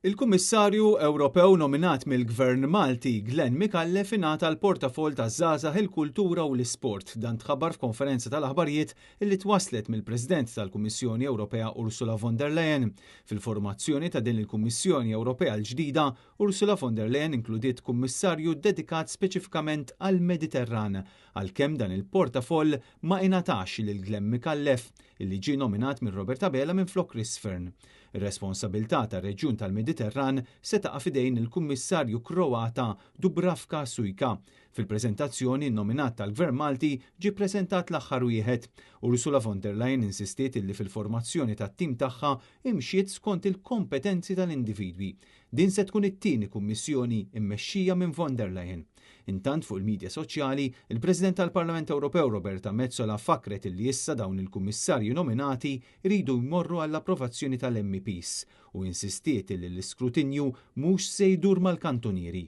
Il-Kummissarju Ewropew nominat mill-Gvern Malti Glenn Mikallef ingħata l-portafol taż-żgħażagħ il-kultura u l-isport dan tħabbar f'konferenza tal-aħbarijiet illi twaslet mill-President tal-Kummissjoni Ewropea Ursula von der Leyen. Fil-formazzjoni ta' din il-Kummissjoni Ewropea l-ġdida, Ursula von der Leyen inkludiet kummissarju dedikat speċifikament għall-Mediterran, għalkemm dan il-portafol ma ingħatax lil Glenn Mikallef illi ġie nominat minn Robert Abela minflok Chris Fern. Ir-responsabbiltà tar-Reġjun tal-Mediterran se taqa' f'idejn il-Kummissarju Kroata Dubravka Šuica. Fil-preżentazzjoni n-nominat tal-Gvern Malti ġie ppreżentat l-aħħar wieħed. Ursula von der Leyen insistiet illi fil-formazzjoni tat-tim tagħha imxiet skont il-kompetenzi tal-individwi. Din se tkun it-tieni kummissjoni mmexxija minn von der Leyen. Intant fuq il-medja soċjali, il-President tal-Parlament Ewropew Roberta Metsola fakret illi issa dawn il-kummissarji nominati jridu jmorru għall-approvazzjoni tal-MEPs u insistiet illi l-iskrutinju mhux se jdur mal-kantunieri.